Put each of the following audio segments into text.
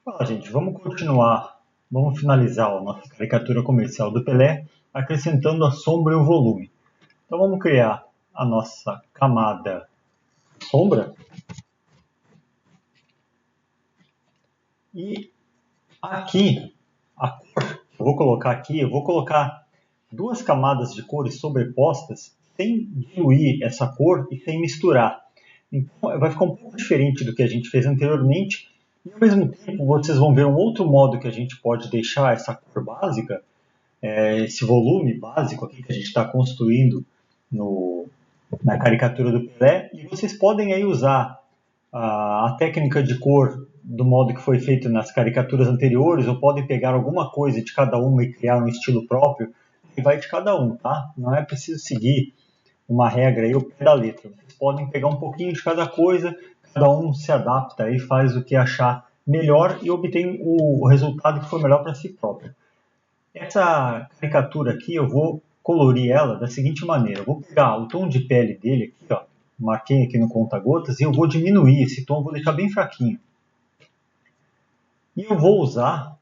Fala, gente, vamos continuar, vamos finalizar a nossa caricatura comercial do Pelé, acrescentando a sombra e o volume. Então vamos criar a nossa camada sombra e aqui, a cor que eu vou colocar duas camadas de cores sobrepostas sem diluir essa cor e sem misturar. Então vai ficar um pouco diferente do que a gente fez anteriormente. E ao mesmo tempo vocês vão ver um outro modo que a gente pode deixar essa cor básica, esse volume básico aqui que a gente está construindo no, na caricatura do Pelé. E vocês podem aí usar a técnica de cor do modo que foi feito nas caricaturas anteriores, ou podem pegar alguma coisa de cada uma e criar um estilo próprio, e vai de cada um, tá? Não é preciso seguir uma regra aí ao pé da letra. Vocês podem pegar um pouquinho de cada coisa, cada um se adapta e faz o que achar melhor e obtém o resultado que for melhor para si próprio. Essa caricatura aqui eu vou colorir ela da seguinte maneira. Eu vou pegar o tom de pele dele aqui, ó, marquei aqui no conta-gotas, e eu vou diminuir esse tom, vou deixar bem fraquinho. E eu vou usar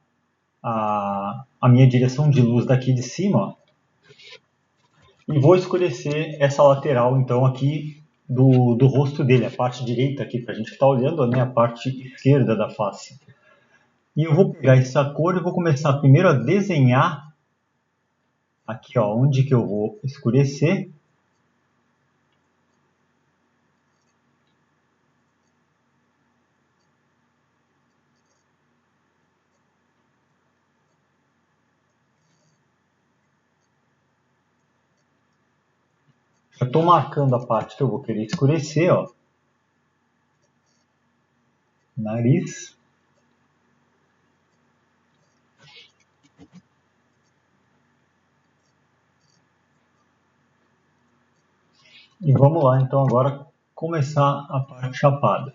a minha direção de luz daqui de cima, ó, e vou escurecer essa lateral, então, aqui do rosto dele, a parte direita aqui, para a gente que está olhando, né, a parte esquerda da face. E eu vou pegar essa cor e vou começar primeiro a desenhar aqui, ó, onde que eu vou escurecer. Já estou marcando a parte que eu vou querer escurecer, ó. Nariz. E vamos lá, então, agora começar a parte chapada.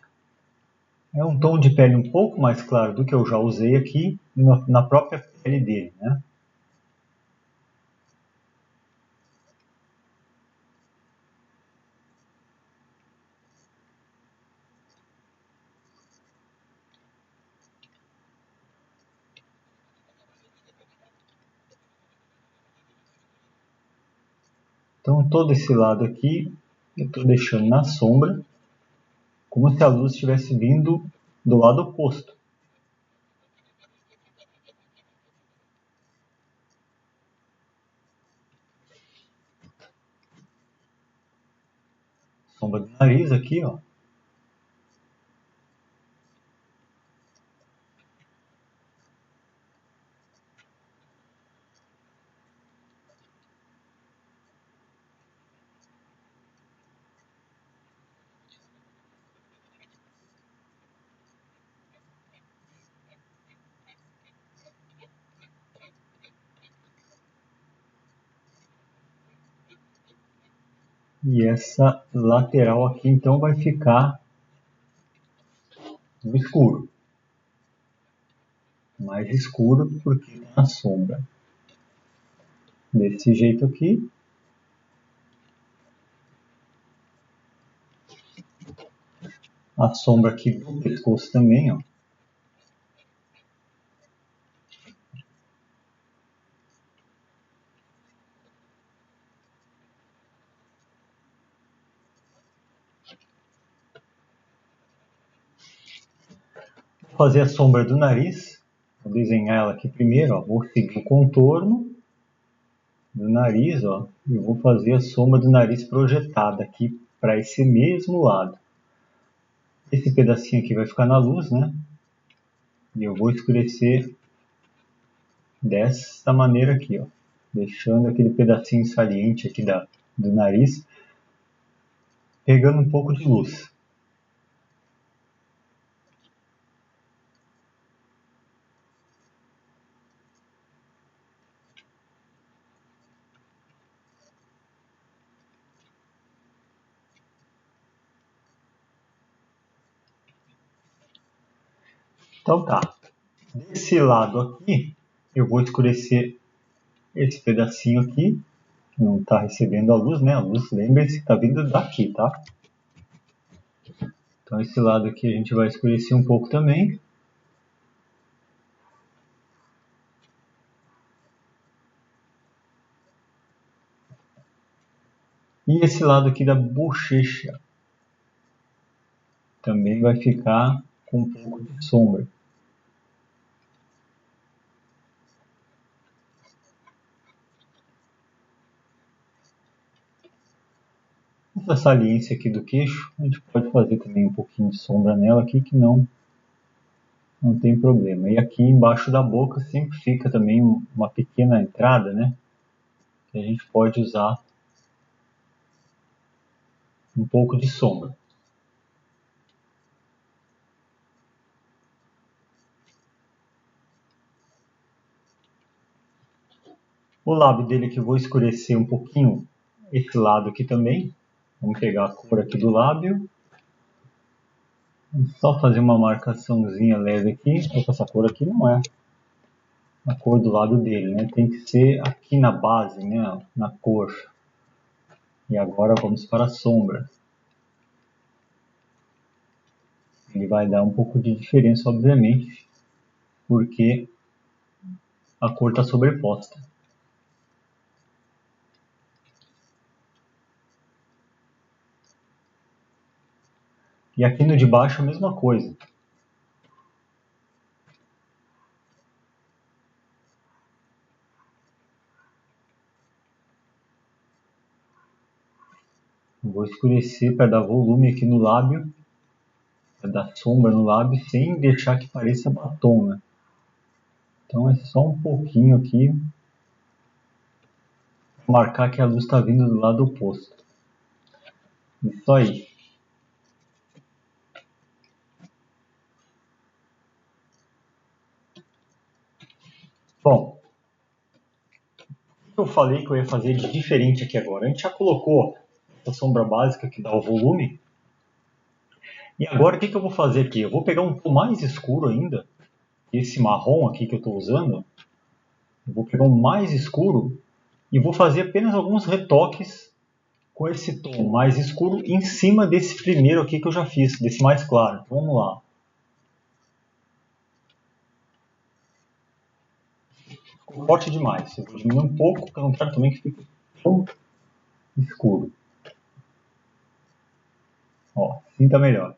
É um tom de pele um pouco mais claro do que eu já usei aqui na própria pele dele, né? Então todo esse lado aqui eu estou deixando na sombra, como se a luz estivesse vindo do lado oposto. Sombra do nariz aqui, ó. E essa lateral aqui então vai ficar no escuro. Mais escuro porque está na sombra. Desse jeito aqui. A sombra aqui do pescoço também, ó. Vou fazer a sombra do nariz. Vou desenhar ela aqui primeiro, ó. Vou seguir o contorno do nariz, ó. E vou fazer a sombra do nariz projetada aqui para esse mesmo lado. Esse pedacinho aqui vai ficar na luz, né? E eu vou escurecer dessa maneira aqui, ó. Deixando aquele pedacinho saliente aqui do nariz, pegando um pouco de luz. Então tá. Desse lado aqui, eu vou escurecer esse pedacinho aqui, que não está recebendo a luz, né? A luz, lembre-se, está vindo daqui, tá? Então esse lado aqui a gente vai escurecer um pouco também. E esse lado aqui da bochecha também vai ficar com um pouco de sombra. Essa saliência aqui do queixo, a gente pode fazer também um pouquinho de sombra nela aqui, que não tem problema. E aqui embaixo da boca sempre fica também uma pequena entrada, né? Que a gente pode usar um pouco de sombra. O lábio dele aqui eu vou escurecer um pouquinho esse lado aqui também. Vamos pegar a cor aqui do lábio. Só fazer uma marcaçãozinha leve aqui. Essa cor aqui não é a cor do lábio dele, né? Tem que ser aqui na base, né? Na cor. E agora vamos para a sombra. Ele vai dar um pouco de diferença, obviamente, porque a cor está sobreposta. E aqui no de baixo a mesma coisa. Vou escurecer para dar volume aqui no lábio, para dar sombra no lábio, sem deixar que pareça batom, né? Então é só um pouquinho aqui, para marcar que a luz está vindo do lado oposto. Isso aí. Bom, o que eu falei que eu ia fazer de diferente aqui agora? A gente já colocou essa sombra básica que dá o volume. E agora o que eu vou fazer aqui? Eu vou pegar um tom mais escuro ainda, esse marrom aqui que eu estou usando. Eu vou pegar um mais escuro e vou fazer apenas alguns retoques com esse tom mais escuro em cima desse primeiro aqui que eu já fiz, desse mais claro. Então, vamos lá. Ficou forte demais. Eu vou diminuir um pouco, porque eu não quero também que fique tão escuro. Ó, assim está melhor. O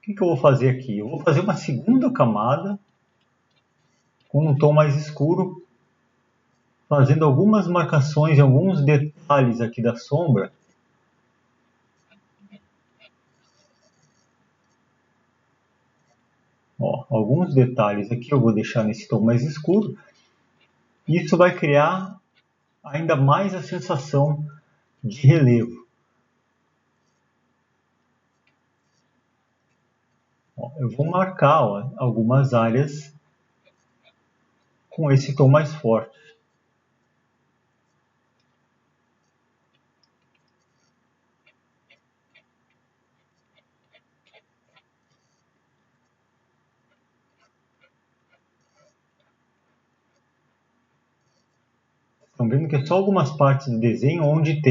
que eu vou fazer aqui? Eu vou fazer uma segunda camada com um tom mais escuro, fazendo algumas marcações e alguns detalhes aqui da sombra. Ó, alguns detalhes aqui eu vou deixar nesse tom mais escuro. Isso vai criar ainda mais a sensação de relevo. Ó, eu vou marcar algumas áreas com esse tom mais forte. Estão vendo que é só algumas partes do desenho onde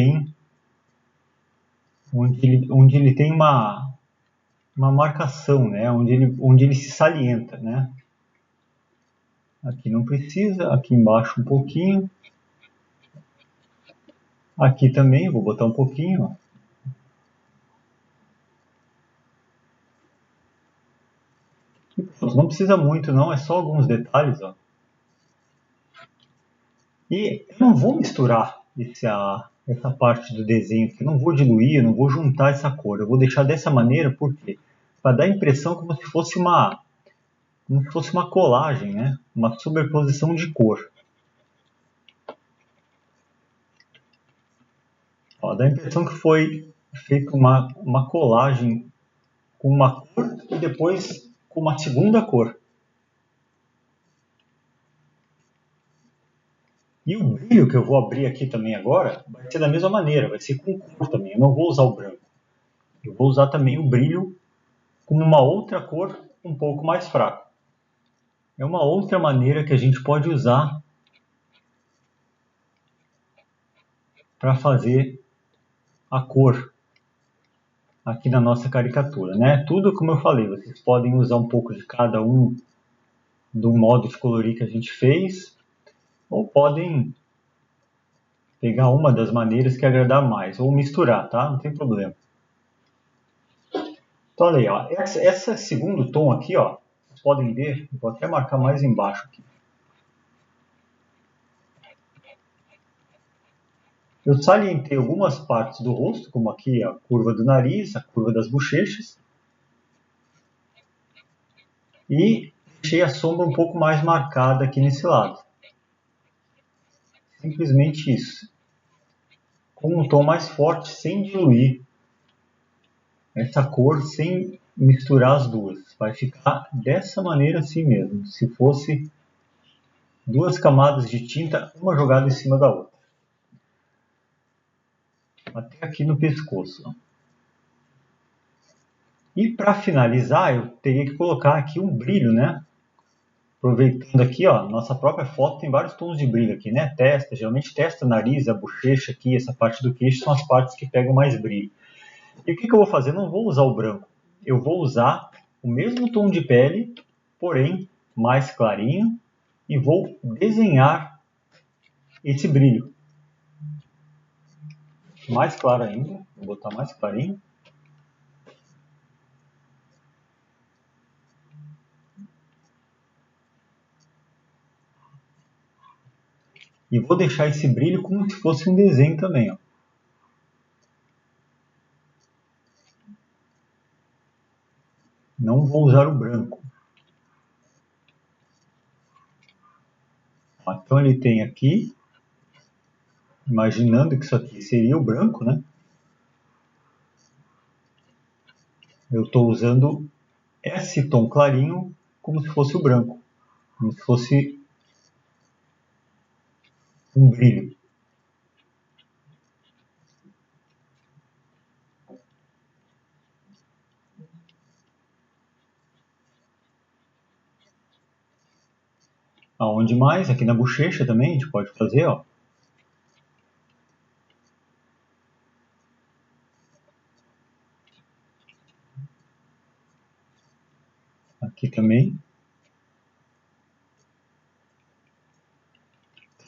ele tem uma marcação, né? Onde ele se salienta, né? Aqui não precisa, aqui embaixo um pouquinho. Aqui também, vou botar um pouquinho. Não precisa muito não, é só alguns detalhes. Ó. E eu não vou misturar essa parte do desenho, eu não vou diluir, eu não vou juntar essa cor. Eu vou deixar dessa maneira, por quê? Para dar a impressão como se fosse uma colagem, né? Uma sobreposição de cor. Ó, dá a impressão que foi feita uma colagem com uma cor e depois com uma segunda cor. E o brilho que eu vou abrir aqui também agora vai ser da mesma maneira, vai ser com cor também. Eu não vou usar o branco. Eu vou usar também o brilho com uma outra cor um pouco mais fraca. É uma outra maneira que a gente pode usar para fazer a cor aqui na nossa caricatura, né? Tudo como eu falei, vocês podem usar um pouco de cada um do modo de colorir que a gente fez, ou podem pegar uma das maneiras que agradar mais, ou misturar, tá? Não tem problema. Então, olha aí, ó. Esse segundo tom aqui, ó, vocês podem ver, vou até marcar mais embaixo aqui. Eu salientei algumas partes do rosto, como aqui a curva do nariz, a curva das bochechas, e deixei a sombra um pouco mais marcada aqui nesse lado. Simplesmente isso. Com um tom mais forte, sem diluir essa cor, sem misturar as duas. Vai ficar dessa maneira assim mesmo, se fosse duas camadas de tinta, uma jogada em cima da outra. Até aqui no pescoço. E para finalizar, eu teria que colocar aqui um brilho, né? Aproveitando aqui, ó, nossa própria foto tem vários tons de brilho aqui, né? Testa, geralmente testa, nariz, a bochecha aqui, essa parte do queixo são as partes que pegam mais brilho. E o que eu vou fazer? Eu não vou usar o branco. Eu vou usar o mesmo tom de pele, porém mais clarinho, e vou desenhar esse brilho. Mais claro ainda, vou botar mais clarinho. E vou deixar esse brilho como se fosse um desenho também, ó. Não vou usar o branco. Então ele tem aqui, imaginando que isso aqui seria o branco, né? Eu estou usando esse tom clarinho como se fosse o branco, como se fosse um brilho. Aonde mais? Aqui na bochecha também a gente pode fazer, ó. Aqui também.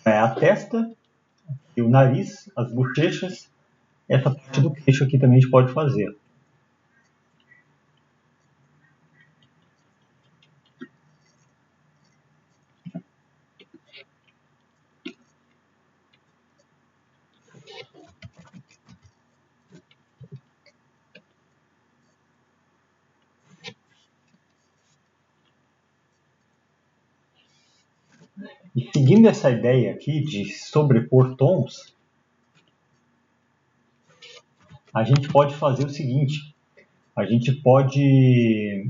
É a testa, e o nariz, as bochechas, essa parte do queixo aqui também a gente pode fazer. E seguindo essa ideia aqui de sobrepor tons, a gente pode fazer o seguinte, a gente pode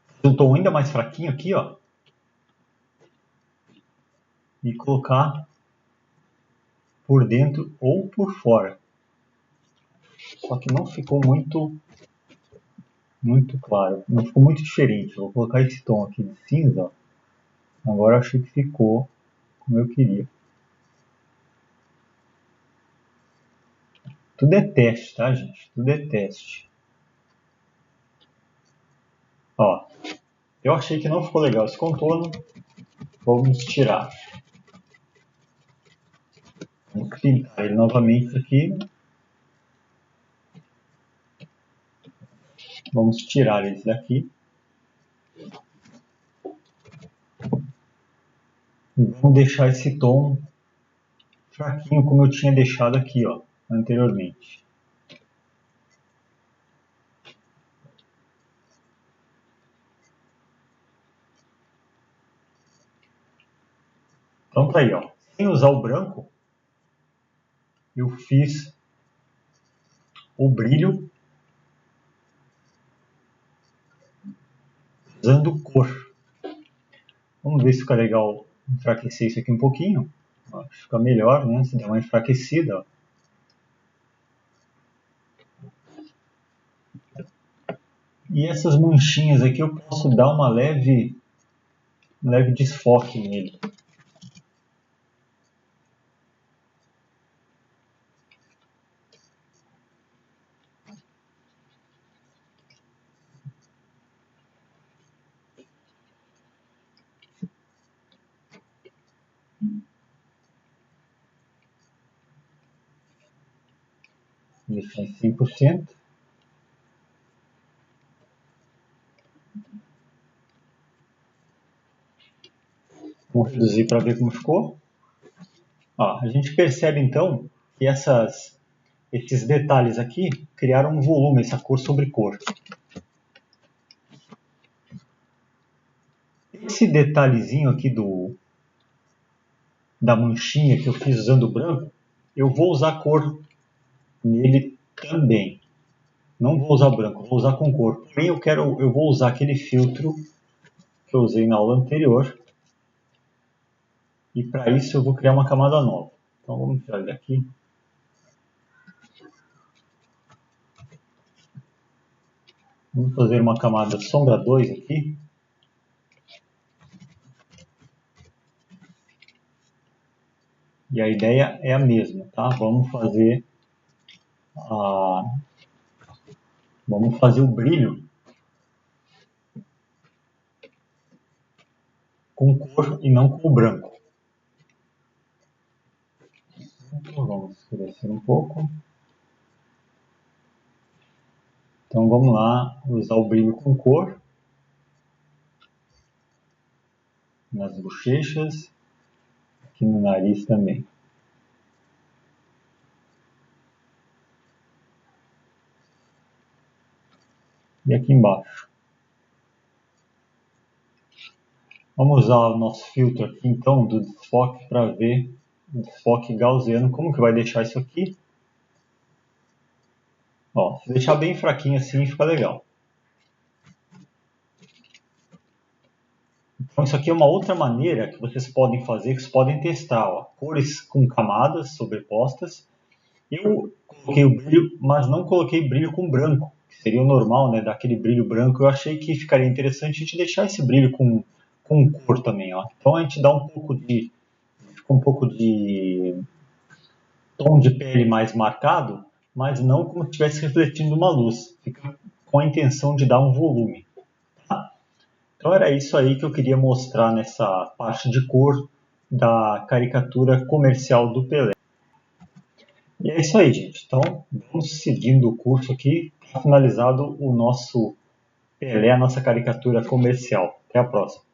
fazer um tom ainda mais fraquinho aqui, ó, e colocar por dentro ou por fora. Só que não ficou muito claro, não ficou muito diferente. Vou colocar esse tom aqui de cinza, ó. Agora acho que ficou como eu queria. Tudo é teste, tá, gente? Tudo é teste. Ó, eu achei que não ficou legal esse contorno. Vamos tirar. Vamos pintar ele novamente aqui. Vamos tirar esse daqui. E vamos deixar esse tom fraquinho como eu tinha deixado aqui, ó, anteriormente. Então tá aí, ó. Sem usar o branco, eu fiz o brilho usando cor. Vamos ver se fica legal enfraquecer isso aqui um pouquinho. Acho que fica melhor, né? Se der uma enfraquecida, ó. E essas manchinhas aqui eu posso dar uma leve desfoque nele. Vou deixar em 100%. Vou reduzir para ver como ficou. Ó, a gente percebe então que esses detalhes aqui criaram um volume, essa cor sobre cor. Esse detalhezinho aqui da manchinha que eu fiz usando o branco, eu vou usar cor nele também. Não vou usar branco, vou usar com cor. Porém, eu vou usar aquele filtro que eu usei na aula anterior. E para isso eu vou criar uma camada nova. Então vamos tirar ele aqui. Vamos fazer uma camada sombra 2 aqui. E a ideia é a mesma, tá? Vamos fazer o brilho com cor e não com o branco. Então vamos escurecer um pouco. Então vamos lá, usar o brilho com cor nas bochechas, aqui no nariz também. E aqui embaixo. Vamos usar o nosso filtro aqui então do desfoque para ver o desfoque gaussiano, como que vai deixar isso aqui. Ó, se deixar bem fraquinho assim fica legal. Então isso aqui é uma outra maneira que vocês podem fazer, que vocês podem testar. Ó, cores com camadas sobrepostas. Eu coloquei o brilho, mas não coloquei brilho com branco, que seria o normal, né? Daquele brilho branco. Eu achei que ficaria interessante a gente deixar esse brilho com cor também. Ó. Então a gente dá um pouco de tom de pele mais marcado, mas não como se estivesse refletindo uma luz. Fica com a intenção de dar um volume. Tá? Então era isso aí que eu queria mostrar nessa parte de cor da caricatura comercial do Pelé. E é isso aí, gente. Então, vamos seguindo o curso aqui. Finalizado o nosso Pelé, a nossa caricatura comercial. Até a próxima.